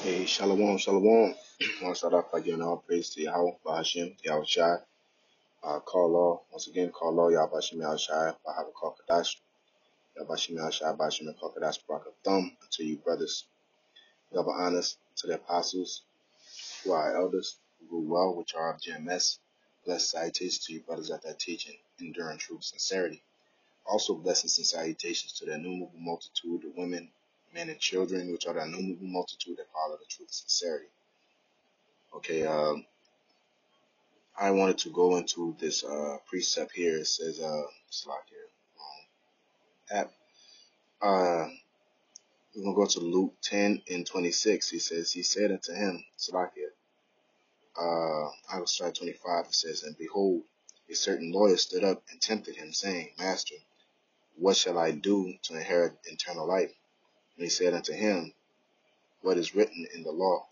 Hey, shalom, shalom. I want to start off by giving all praise to Yahweh, Bahashim, Yahweh Shai, call once again, call law, Yahweh Bahashim, Yahweh Shai, Bahava Kalkadash, Yahweh Bahashim, Yahweh Shai, Bahashim, and Kalkadash, Barak Thumb, to you brothers, Yahweh honest, to the apostles, to our elders, who rule well, which are of GMS, blessed salutations to you brothers at that teaching, enduring truth, sincerity. Also blessings and salutations to the innumerable multitude of women, men, and children, which are the innumerable multitude that follow the truth and sincerity. Okay, I wanted to go into this precept here. It says, it's like here, app. We're gonna go to Luke 10 and 26. He says, he said unto him, Salakia, I will start 25. It says, and behold, a certain lawyer stood up and tempted him, saying, Master, what shall I do to inherit eternal life? And he said unto him, what is written in the law?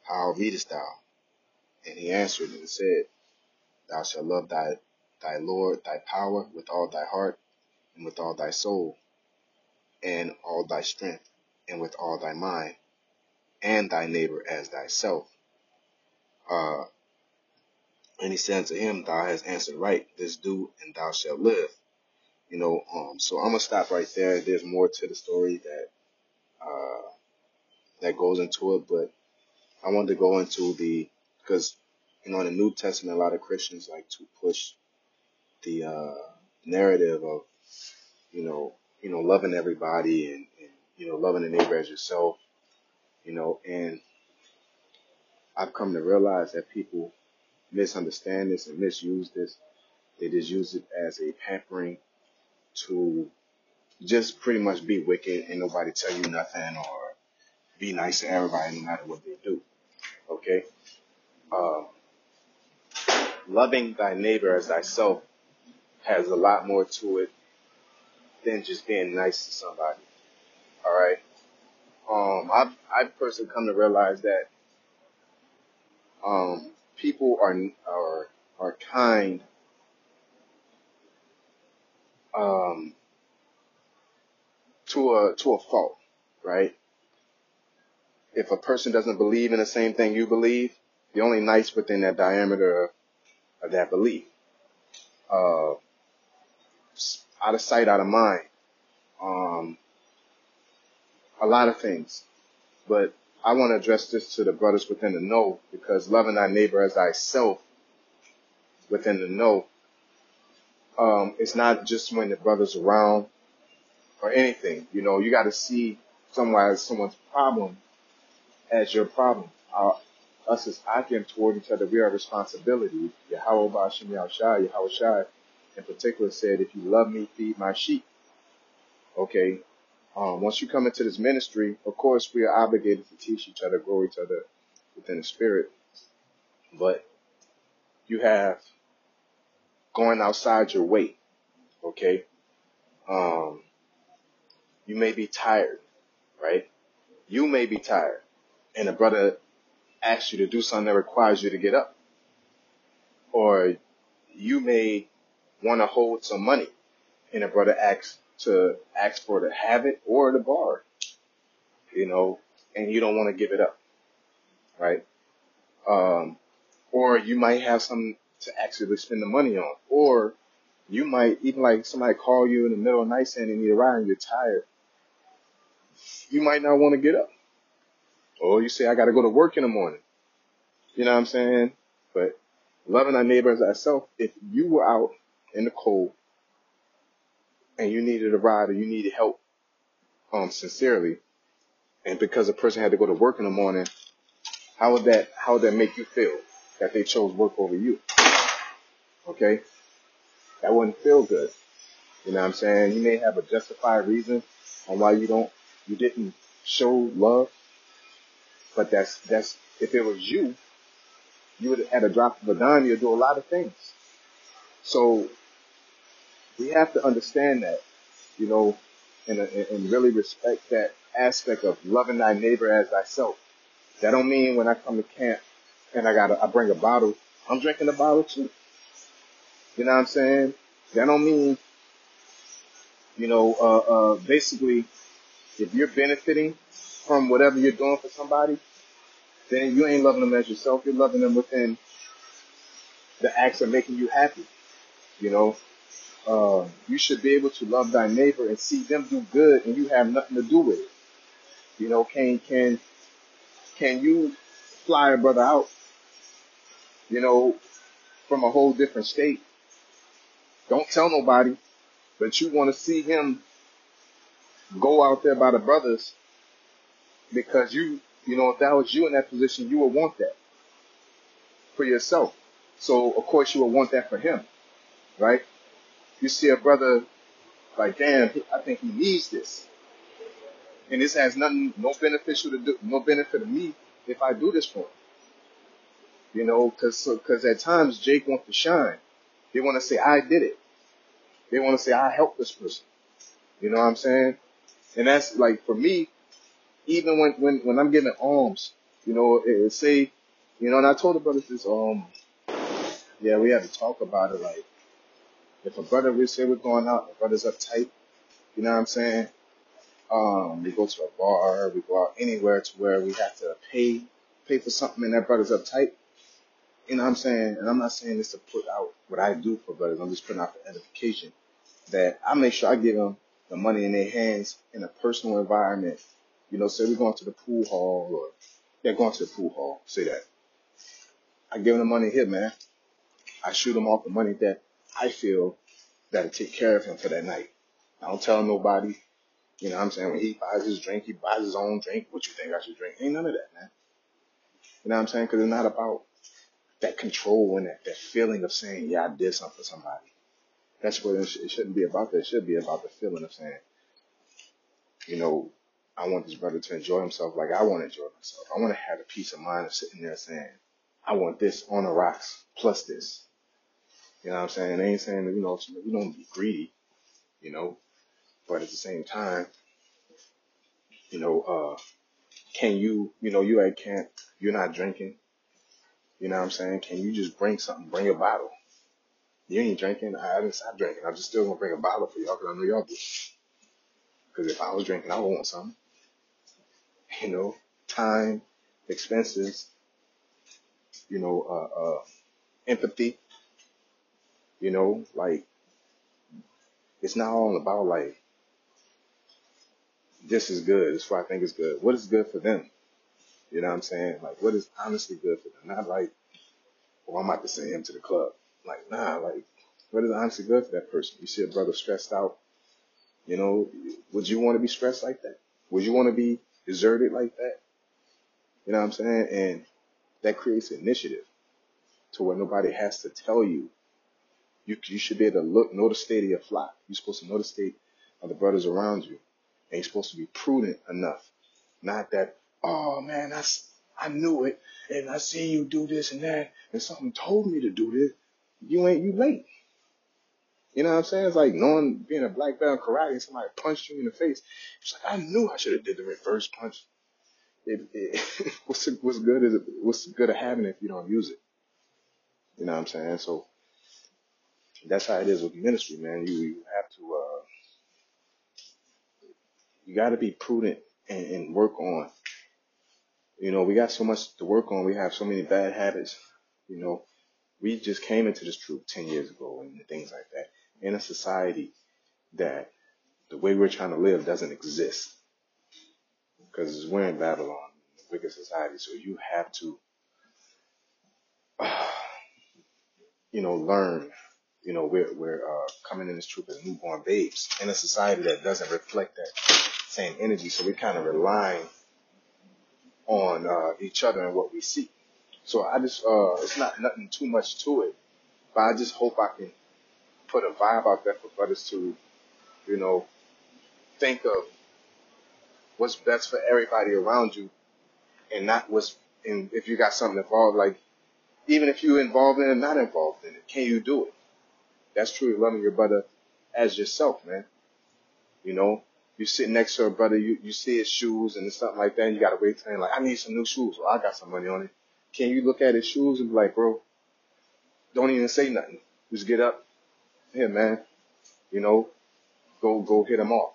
How readest thou? And he answered and said, thou shalt love thy Lord, thy power, with all thy heart, and with all thy soul, and all thy strength, and with all thy mind, and thy neighbor as thyself. And he said unto him, thou hast answered right, this do, and thou shalt live. So I'm gonna stop right there. There's more to the story that goes into it, but I wanted to go into because in the New Testament, a lot of Christians like to push the narrative of loving everybody and loving the neighbor as yourself, and I've come to realize that people misunderstand this and misuse this. They just use it as a pampering to just pretty much be wicked and nobody tell you nothing, or be nice to everybody no matter what they do. Okay? Loving thy neighbor as thyself has a lot more to it than just being nice to somebody. All right? I've personally come to realize that people are kind to a fault, right? If a person doesn't believe in the same thing you believe, you're only nice within that diameter of that belief. Out of sight, out of mind. A lot of things. But I want to address this to the brothers within the know, because loving thy neighbor as thyself within the know, it's not just when the brother's around or anything. You got to see someone's problem as your problem. Us as Akim toward each other, we are responsibility. Yahweh Bashim Yahweh Shai in particular said, if you love me, feed my sheep. Okay. Once you come into this ministry, of course, we are obligated to teach each other, grow each other within the spirit. But you have going outside your way. Okay. You may be tired, right? You may be tired, and a brother asks you to do something that requires you to get up. Or you may want to hold some money, and a brother asks for to have it or to borrow it, and you don't want to give it up, right? Or you might have something to actually spend the money on, or you might even like somebody call you in the middle of the night saying they need a ride and you're tired. You might not want to get up, or you say, I got to go to work in the morning. You know what I'm saying? But loving our neighbor as ourselves, if you were out in the cold and you needed a ride or you needed help, sincerely, and because a person had to go to work in the morning, how would that make you feel that they chose work over you? Okay? That wouldn't feel good. You know what I'm saying? You may have a justified reason on why you didn't show love, but that's if it was you would have, at a drop of a dime, you'd do a lot of things. So we have to understand that, and really respect that aspect of loving thy neighbor as thyself. That don't mean when I come to camp and I bring a bottle, I'm drinking the bottle too. You know what I'm saying? That don't mean, basically, if you're benefiting from whatever you're doing for somebody, then you ain't loving them as yourself. You're loving them within the acts of making you happy. You know, you should be able to love thy neighbor and see them do good, and you have nothing to do with it. You know, can you fly a brother out? You know, from a whole different state. Don't tell nobody, but you want to see him go out there by the brothers because you know, if that was you in that position, you would want that for yourself. So of course you would want that for him, right? You see a brother like, damn, I think he needs this, and this has nothing, no beneficial to do, no benefit to me if I do this for him. You know, because at times Jake wants to shine. They want to say I did it. They want to say I helped this person. You know what I'm saying? And that's like for me, even when I'm giving alms, you know, it say, you know, and I told the brothers this, yeah, we had to talk about it. Like, if a brother, we say we're going out, the brother's uptight, you know what I'm saying? We go to a bar, we go out anywhere to where we have to pay for something, and that brother's uptight. You know what I'm saying? And I'm not saying this to put out what I do for brothers. I'm just putting out the edification that I make sure I give them the money in their hands in a personal environment. You know, say we're going to the pool hall, or they're going to the pool hall, say that. I give them the money here, man. I shoot him off the money that I feel that'll take care of him for that night. I don't tell nobody, you know what I'm saying? When he buys his drink, he buys his own drink. What you think I should drink? Ain't none of that, man. You know what I'm saying? Because it's not about that control and that feeling of saying, yeah, I did something for somebody. That's what it shouldn't be about. That it should be about the feeling of saying, you know, I want this brother to enjoy himself like I want to enjoy myself. I want to have a peace of mind of sitting there saying, I want this on the rocks plus this. You know what I'm saying? They ain't saying that, you know, we don't be greedy, you know, but at the same time, you know, can you, you know, you at camp, you're not drinking, you know what I'm saying? Can you just bring something, bring a bottle? You ain't drinking, I didn't stop drinking. I'm just still gonna bring a bottle for y'all because I know y'all do. Because if I was drinking, I would want something, you know, time, expenses, you know, empathy, you know, like it's not all about like, this is good, this is what I think is good. What is good for them? You know what I'm saying? Like, what is honestly good for them? Not like, well, I'm about to send him to the club. Like, nah, like, what is honestly good for that person? You see a brother stressed out, you know, would you want to be stressed like that? Would you want to be deserted like that? You know what I'm saying? And that creates initiative to where nobody has to tell you. You should be able to know the state of your flock. You're supposed to know the state of the brothers around you. And you're supposed to be prudent enough. Not that, oh man, I knew it, and I seen you do this and that, and something told me to do this. You late. You know what I'm saying? It's like knowing being a black belt in karate and somebody punched you in the face. It's like I knew I should have did the reverse punch. What's good of having it if you don't use it? You know what I'm saying? So that's how it is with ministry, man. You have to you got to be prudent and work on. You know, we got so much to work on. We have so many bad habits. You know, we just came into this truth 10 years ago and things like that in a society that the way we're trying to live doesn't exist because we're in Babylon, the wicked society. So you have to, you know, learn. You know, we're coming in this truth as newborn babes in a society that doesn't reflect that same energy. So we're kind of relying on each other and what we see. So I just, it's not nothing too much to it, but I just hope I can put a vibe out there for brothers to, you know, think of what's best for everybody around you and not what's in, if you got something involved, like even if you're involved in it, not involved in it, can you do it? That's truly loving your brother as yourself, man. You know, you sit next to a brother, you see his shoes and something like that, and you got to wait till him, like, I need some new shoes. Well, I got some money on it. Can you look at his shoes and be like, bro, don't even say nothing. Just get up. Here, man. You know, go hit him off.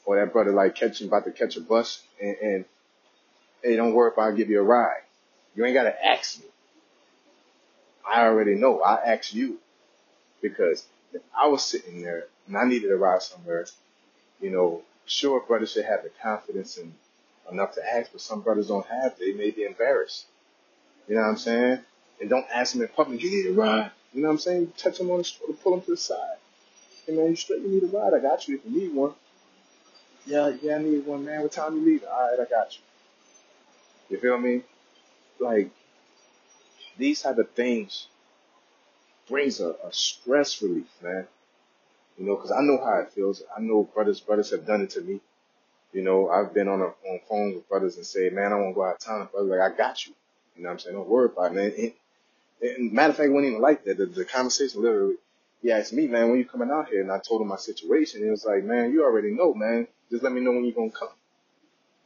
or that brother like about to catch a bus, and hey, don't worry if I give you a ride. You ain't gotta ask me. I already know. I ask you because if I was sitting there and I needed a ride somewhere, sure, brothers should have the confidence and enough to ask, but some brothers don't have. They may be embarrassed. You know what I'm saying? And don't ask them in public, you need a ride? You know what I'm saying? You touch them on the shoulder, pull them to the side. Hey man, you straight, you need a ride? I got you if you need one. Yeah, yeah, I need one, man. What time you leaving? All right, I got you. You feel me? Like, these type of things brings a stress relief, man. Because I know how it feels. I know brothers have done it to me. I've been on phone with brothers and say, man, I want to go out of town. Brothers like, I got you. You know what I'm saying? Don't worry about it, man. And matter of fact, it wasn't even like that. The conversation literally, he asked me, man, when you coming out here? And I told him my situation. He was like, man, you already know, man. Just let me know when you're going to come.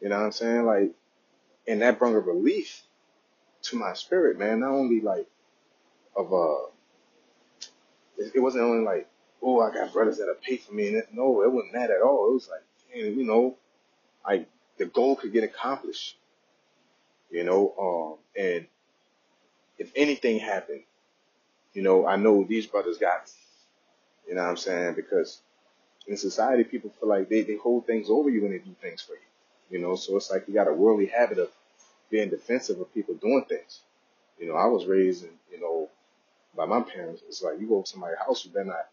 You know what I'm saying? Like, and that brought a relief to my spirit, man. Not only like of, it wasn't only like, oh, I got brothers that'll pay for me. And no, it wasn't that at all. It was like, man, like the goal could get accomplished, and if anything happened, I know these brothers got me. You know what I'm saying? Because in society, people feel like they hold things over you when they do things for you. So it's like you got a worldly habit of being defensive of people doing things. I was raised, by my parents. It's like you go to somebody's house, you better not,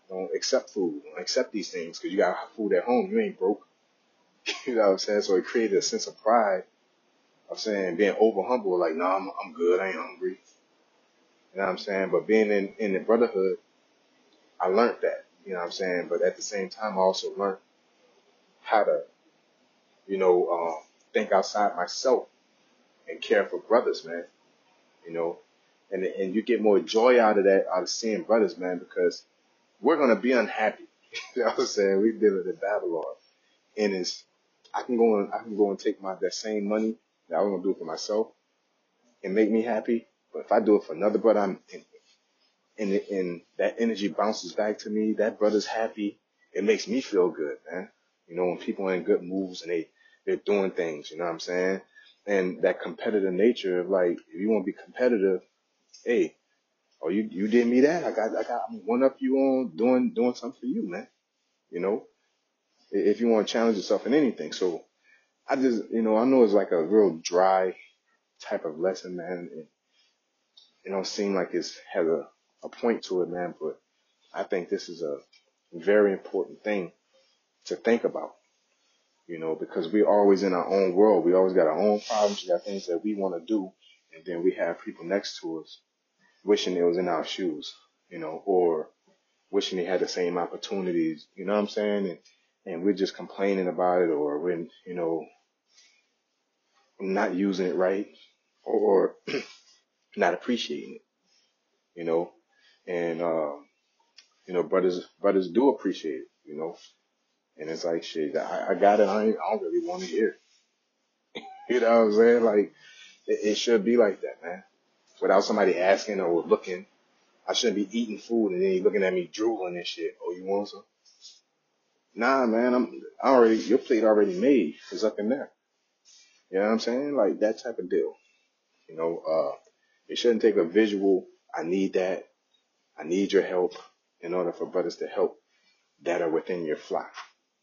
don't accept food, don't accept these things because you got food at home. You ain't broke. You know what I'm saying? So it created a sense of pride of saying being over humble, like, no, I'm good, I ain't hungry. You know what I'm saying? But being in the brotherhood, I learned that. You know what I'm saying? But at the same time, I also learned how to, think outside myself and care for brothers, man. You know, and you get more joy out of that, out of seeing brothers, man, because we're gonna be unhappy. You know what I'm saying? We did it in Babylon, and I can go and take that same money that I was gonna do it for myself and make me happy. But if I do it for another brother, and that energy bounces back to me. That brother's happy. It makes me feel good, man. When people are in good moods and they're doing things, you know what I'm saying? And that competitive nature of like, if you want to be competitive, hey, oh, you did me that. I'm one up you on doing something for you, man. You know, if you want to challenge yourself in anything. So I just, I know it's like a real dry type of lesson, man. And it don't seem like it's has a point to it, man. But I think this is a very important thing to think about, because we're always in our own world. We always got our own problems. We got things that we want to do. And then we have people next to us wishing they was in our shoes, or wishing they had the same opportunities, you know what I'm saying? And we're just complaining about it, or when, not using it right, or not appreciating it, you know, and, brothers do appreciate it, and it's like, shit, I got it. I don't really want to hear it. You know what I'm saying? Like, it should be like that, man. Without somebody asking or looking, I shouldn't be eating food and then you looking at me drooling and shit. Oh, you want some? Nah, man, your plate already made. It's up in there. You know what I'm saying? Like that type of deal. You know, it shouldn't take a visual. I need that. I need your help in order for brothers to help that are within your flock,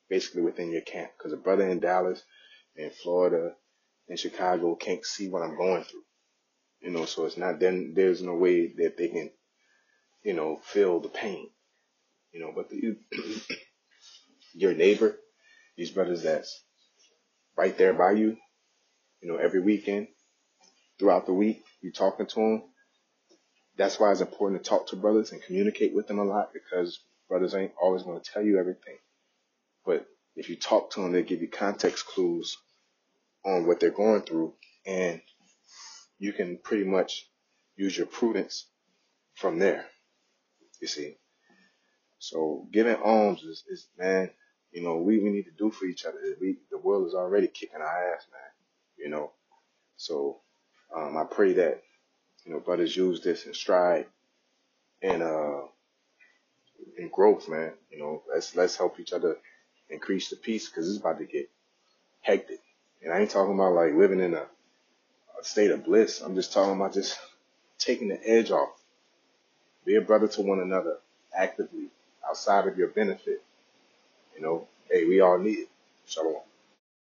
basically within your camp. Because a brother in Dallas, in Florida, in Chicago can't see what I'm going through. So it's not, then there's no way that they can, feel the pain, but your neighbor, these brothers that's right there by you, every weekend, throughout the week, you talking to them. That's why it's important to talk to brothers and communicate with them a lot, because brothers ain't always going to tell you everything. But if you talk to them, they give you context clues on what they're going through, and you can pretty much use your prudence from there, you see. So giving alms is man, we need to do for each other. The world is already kicking our ass, man, So I pray that, brothers use this in stride and in growth, man. Let's help each other Increase the peace because it's about to get hectic. And I ain't talking about like living in a state of bliss. I'm just talking about just taking the edge off. Be a brother to one another actively outside of your benefit. Hey, we all need it. Shalom.